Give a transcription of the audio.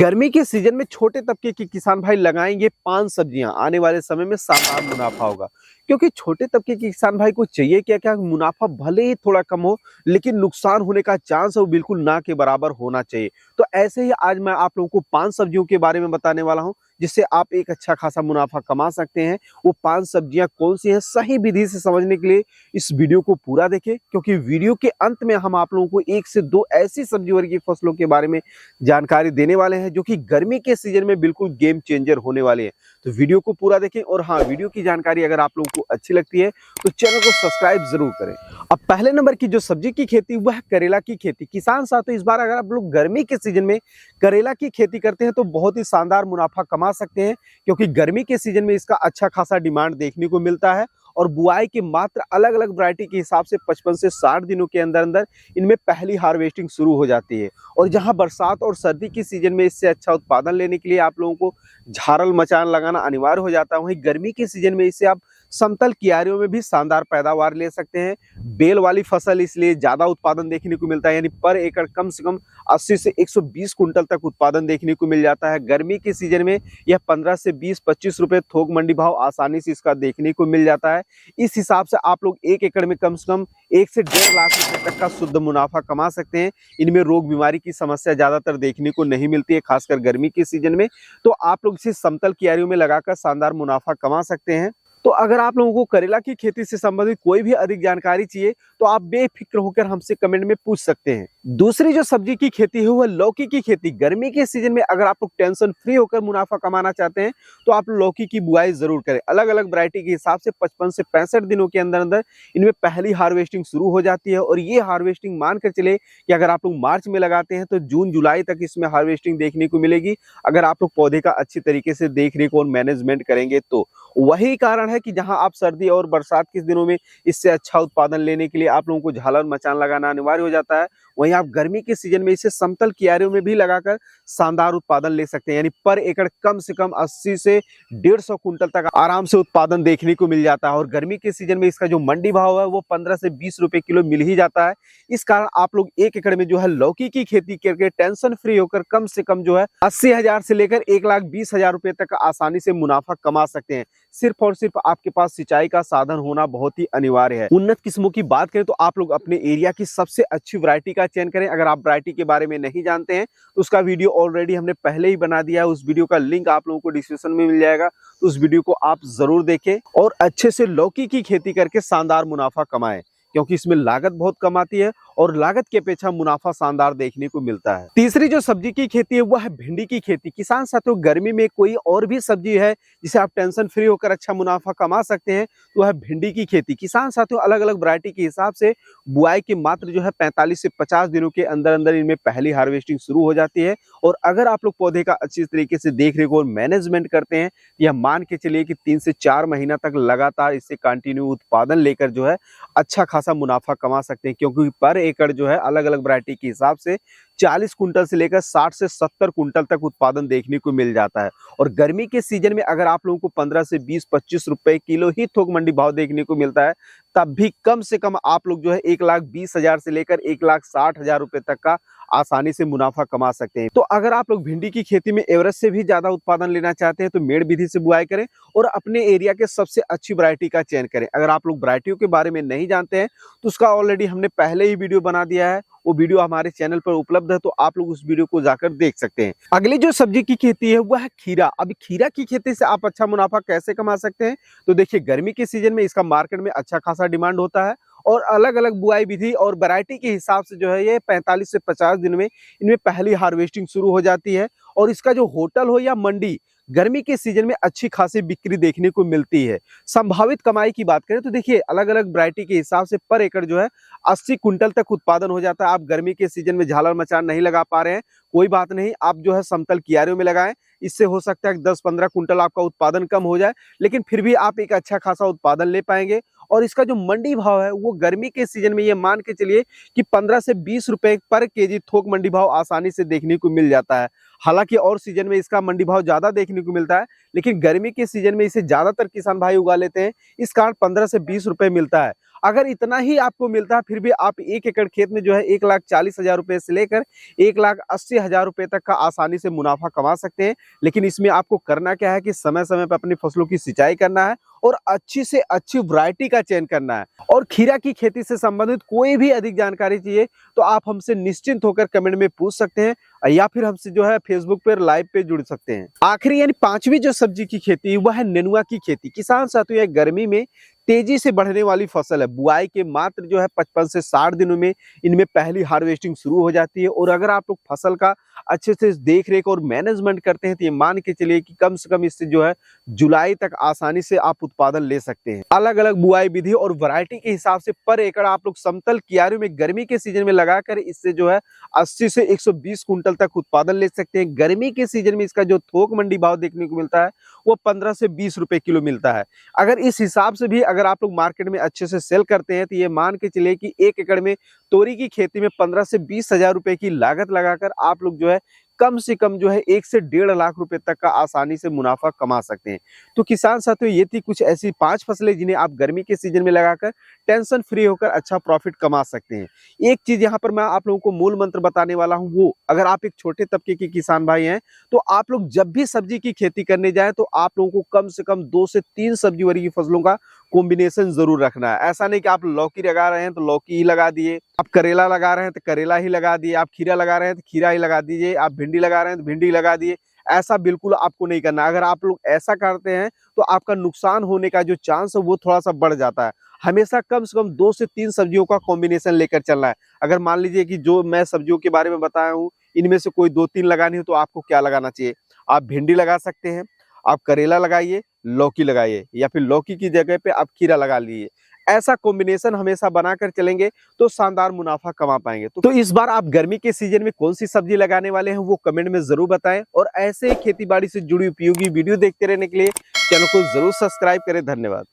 गर्मी के सीजन में छोटे तबके के किसान भाई लगाएंगे पान सब्जियां, आने वाले समय में शानदार मुनाफा होगा। क्योंकि छोटे तबके के किसान भाई को चाहिए क्या क्या मुनाफा भले ही थोड़ा कम हो, लेकिन नुकसान होने का चांस है वो बिल्कुल ना के बराबर होना चाहिए। तो ऐसे ही आज मैं आप लोगों को पान सब्जियों के बारे में बताने वाला हूं, जिससे आप एक अच्छा खासा मुनाफा कमा सकते हैं। वो पान सब्जियां कौन सी हैं, सही विधि से समझने के लिए इस वीडियो को पूरा देखें, क्योंकि वीडियो के अंत में हम आप लोगों को एक से दो ऐसी सब्जी वर्गीय फसलों के बारे में जानकारी देने वाले हैं जो कि गर्मी के सीजन में बिल्कुल गेम चेंजर होने वाले हैं। तो वीडियो को पूरा देखें, और हाँ, वीडियो की जानकारी अगर आप लोगों को अच्छी लगती है तो चैनल को सब्सक्राइब जरूर करें। अब पहले नंबर की जो सब्जी की खेती वह है करेला की खेती। किसान साथियों, इस बार अगर आप लोग गर्मी के सीजन में करेला की खेती करते हैं तो बहुत ही शानदार मुनाफा कमा सकते हैं, क्योंकि गर्मी के सीजन में इसका अच्छा खासा डिमांड देखने को मिलता है। और बुआई के मात्र अलग अलग वैरायटी के हिसाब से 55 से 60 दिनों के अंदर अंदर इनमें पहली हार्वेस्टिंग शुरू हो जाती है। और जहां बरसात और सर्दी की सीजन में इससे अच्छा उत्पादन लेने के लिए आप लोगों को झारल मचान लगाना अनिवार्य हो जाता है, वहीं गर्मी के सीजन में इससे आप समतल क्यारियों में भी शानदार पैदावार ले सकते हैं। बेल वाली फसल इसलिए ज्यादा उत्पादन देखने को मिलता है, यानी पर एकड़ कम से कम 80 से 120 कुंटल तक उत्पादन देखने को मिल जाता है। गर्मी के सीजन में यह 15 से 20-25 रुपए थोक मंडी भाव आसानी से इसका देखने को मिल जाता है। इस हिसाब से आप लोग एक एकड़ में कम से कम 1 से 1.5 लाख रुपए तक का शुद्ध मुनाफा कमा सकते हैं। इनमें रोग बीमारी की समस्या ज्यादातर देखने को नहीं मिलती है, खासकर गर्मी के सीजन में। तो आप लोग इसे समतल क्यारियों में लगाकर शानदार मुनाफा कमा सकते हैं। तो अगर आप लोगों को करेला की खेती से संबंधित कोई भी अधिक जानकारी चाहिए तो आप बेफिक्र होकर हमसे कमेंट में पूछ सकते हैं। दूसरी जो सब्जी की खेती है वह लौकी की खेती। गर्मी के सीजन में अगर आप लोग टेंशन फ्री होकर मुनाफा कमाना चाहते हैं तो आप लौकी की बुआई जरूर करें। अलग अलग वैरायटी के हिसाब से 55 से 65 दिनों के अंदर अंदर इनमें पहली हार्वेस्टिंग शुरू हो जाती है। और ये हार्वेस्टिंग मानकर चले कि अगर आप लोग मार्च में लगाते हैं तो जून जुलाई तक इसमें हार्वेस्टिंग देखने को मिलेगी, अगर आप लोग पौधे का अच्छी तरीके से देख रेख और मैनेजमेंट करेंगे तो। वही कारण है कि जहां आप सर्दी और बरसात के दिनों में इससे अच्छा उत्पादन लेने के लिए आप लोगों को झालर मचान लगाना अनिवार्य हो जाता है, वहीं आप गर्मी के सीजन में इसे समतल क्यारियों में भी लगाकर शानदार उत्पादन ले सकते हैं। यानी पर एकड़ कम से कम 80 से 150 कुंटल तक आराम से उत्पादन देखने को मिल जाता है। और गर्मी के सीजन में इसका जो मंडी भाव है वो 15 से 20 रुपए किलो मिल ही जाता है। इस कारण आप लोग एक एकड़ में जो है लौकी की खेती करके टेंशन फ्री होकर कम से कम जो है 80,000 से लेकर 1,20,000 रुपए तक आसानी से मुनाफा कमा सकते हैं। सिर्फ और सिर्फ आपके पास सिंचाई का साधन होना बहुत ही अनिवार्य है। उन्नत किस्मों की बात करें तो आप लोग अपने एरिया की सबसे अच्छी वैरायटी का चयन करें। अगर आप वैरायटी के बारे में नहीं जानते हैं तो उसका वीडियो ऑलरेडी हमने पहले ही बना दिया है, उस वीडियो का लिंक आप लोगों को डिस्क्रिप्शन में मिल जाएगा, तो उस वीडियो को आप जरूर देखें और अच्छे से लौकी की खेती करके शानदार मुनाफा कमाएं, क्योंकि इसमें लागत बहुत कम आती है और लागत की अपेक्षा मुनाफा शानदार देखने को मिलता है। तीसरी जो सब्जी की खेती है वह है भिंडी की खेती। किसान साथियों, गर्मी में कोई और भी सब्जी है जिसे आप टेंशन फ्री होकर अच्छा मुनाफा कमा सकते हैं तो वह है भिंडी की खेती। किसान साथियों, अलग अलग वैरायटी के हिसाब से बुआई के मात्र जो है 45 से 50 दिनों के अंदर अंदर इनमें पहली हार्वेस्टिंग शुरू हो जाती है। और अगर आप लोग पौधे का अच्छी तरीके से देख रेख और मैनेजमेंट करते हैं, यह मान के चलिए कि 3 से 4 महीना तक लगातार इससे कंटिन्यू उत्पादन लेकर जो है अच्छा खासा मुनाफा कमा सकते हैं। क्योंकि पर एकड़ जो है अलग अलग वैरायटी के हिसाब से 40 कुंटल से लेकर 60 से 70 कुंटल तक उत्पादन देखने को मिल जाता है। और गर्मी के सीजन में अगर आप लोगों को 15 से 20-25 रुपए किलो ही थोक मंडी भाव देखने को मिलता है, तब भी कम से कम आप लोग जो है 1,20,000 से लेकर 1,60,000 रुपए तक का आसानी से मुनाफा कमा सकते हैं। तो अगर आप लोग भिंडी की खेती में एवरेज से भी ज्यादा उत्पादन लेना चाहते हैं तो मेड़ विधि से बुआई करें और अपने एरिया के सबसे अच्छी वैरायटी का चयन करें। अगर आप लोग वैरायटियों के बारे में नहीं जानते हैं तो उसका ऑलरेडी हमने पहले ही वीडियो बना दिया है, वो वीडियो हमारे चैनल पर उपलब्ध है, तो आप लोग उस वीडियो को जाकर देख सकते हैं। अगली जो सब्जी की खेती है वह है खीरा। अभी खीरा की खेती से आप अच्छा मुनाफा कैसे कमा सकते हैं, तो देखिए गर्मी के सीजन में इसका मार्केट में अच्छा खासा डिमांड होता है और अलग अलग बुआई विधि और वैरायटी के हिसाब से जो है ये 45 से 50 दिन में इनमें पहली हार्वेस्टिंग शुरू हो जाती है। और इसका जो होटल हो या मंडी, गर्मी के सीजन में अच्छी खासी बिक्री देखने को मिलती है। संभावित कमाई की बात करें तो देखिए अलग अलग वैरायटी के हिसाब से पर एकड़ जो है 80 कुंटल तक उत्पादन हो जाता है। आप गर्मी के सीजन में झालर मचान नहीं लगा पा रहे हैं, कोई बात नहीं, आप जो है समतल क्यारियों में लगाएं। इससे हो सकता है 10-15 कुंटल आपका उत्पादन कम हो जाए, लेकिन फिर भी आप एक अच्छा खासा उत्पादन ले पाएंगे। और इसका जो मंडी भाव है वो गर्मी के सीजन में ये मान के चलिए कि 15 से 20 रुपए पर केजी थोक मंडी भाव आसानी से देखने को मिल जाता है। हालांकि और सीजन में इसका मंडी भाव ज्यादा देखने को मिलता है, लेकिन गर्मी के सीजन में इसे ज्यादातर किसान भाई उगा लेते हैं, इस कारण 15 से 20 रुपए मिलता है। अगर इतना ही आपको मिलता है फिर भी आप 1 एकड़ खेत में जो है 1,40,000 रुपए से लेकर 1,80,000 रुपए तक का आसानी से मुनाफा कमा सकते हैं। लेकिन इसमें आपको करना क्या है कि समय समय पर अपनी फसलों की सिंचाई करना है और अच्छी से अच्छी वैरायटी का चयन करना है। और खीरा की खेती से संबंधित कोई भी अधिक जानकारी चाहिए तो आप हमसे निश्चिंत होकर कमेंट में पूछ सकते हैं या फिर हमसे जो है फेसबुक पर लाइव पे जुड़ सकते हैं। आखिरी यानी पांचवी जो सब्जी की खेती है वह है नेनुआ की खेती। किसान साथियों, यह गर्मी में तेजी से बढ़ने वाली फसल है। बुआई के मात्र जो है 55 से 60 दिनों में इनमें पहली हार्वेस्टिंग शुरू हो जाती है। और अगर आप लोग फसल का अच्छे से देख रेख और मैनेजमेंट करते हैं तो ये मान के चलिए कि कम से कम इससे जो है जुलाई तक आसानी से आप उत्पादन ले सकते हैं। अलग अलग बुआई विधि और वैरायटी के हिसाब से पर एकड़ आप लोग समतल क्यारियों में गर्मी के सीजन में लगाकर इससे जो है 80 से 120 कुंटल तक उत्पादन ले सकते हैं। गर्मी के सीजन में इसका जो थोक मंडी भाव देखने को मिलता है वो 15 से 20 रुपए किलो मिलता है। अगर इस हिसाब से भी अगर आप लोग मार्केट में अच्छे से सेल करते हैं तो ये मान के चलिए कि 1 एकड़ में तोरी की खेती में 15 से 20,000 रुपए की लागत लगाकर आप लोग जो है कम से कम जो है 1 से 1.5 लाख रुपए तक का आसानी से मुनाफा कमा सकते हैं। तो किसान साथियों, ये थी कुछ ऐसी 5 फसलें जिन्हें आप गर्मी के सीजन में लगाकर टेंशन फ्री होकर अच्छा प्रॉफिट कमा सकते हैं। एक चीज यहाँ पर मैं आप लोगों को मूल मंत्र बताने वाला हूँ, वो अगर आप एक छोटे तबके के किसान भाई हैं तो आप लोग जब भी सब्जी की खेती करने जाए तो आप लोगों को कम से कम 2 से 3 सब्जी वर्गीय फसलों का कॉम्बिनेशन जरूर रखना है। ऐसा नहीं कि आप लौकी लगा रहे हैं तो लौकी ही लगा दिए, आप करेला लगा रहे हैं तो करेला ही लगा दिए, आप खीरा लगा रहे हैं तो खीरा ही लगा दीजिए, आप भिंडी लगा रहे हैं तो भिंडी लगा दिए। ऐसा बिल्कुल आपको नहीं करना। अगर आप लोग ऐसा करते हैं तो आपका नुकसान होने का जो चांस है वो थोड़ा सा बढ़ जाता है। हमेशा कम से कम 2 से 3 सब्जियों का कॉम्बिनेशन लेकर चलना है। अगर मान लीजिए कि जो मैं सब्जियों के बारे में बताया हूँ इनमें से कोई 2-3 लगानी हो तो आपको क्या लगाना चाहिए? आप भिंडी लगा सकते हैं, आप करेला लगाइए, लौकी लगाइए या फिर लौकी की जगह पे आप खीरा लगा लीजिए। ऐसा कॉम्बिनेशन हमेशा बनाकर चलेंगे तो शानदार मुनाफा कमा पाएंगे। तो इस बार आप गर्मी के सीजन में कौन सी सब्जी लगाने वाले हैं वो कमेंट में जरूर बताएं। और ऐसे खेती बाड़ी से जुड़ी उपयोगी वीडियो देखते रहने के लिए चैनल को जरूर सब्सक्राइब करें। धन्यवाद।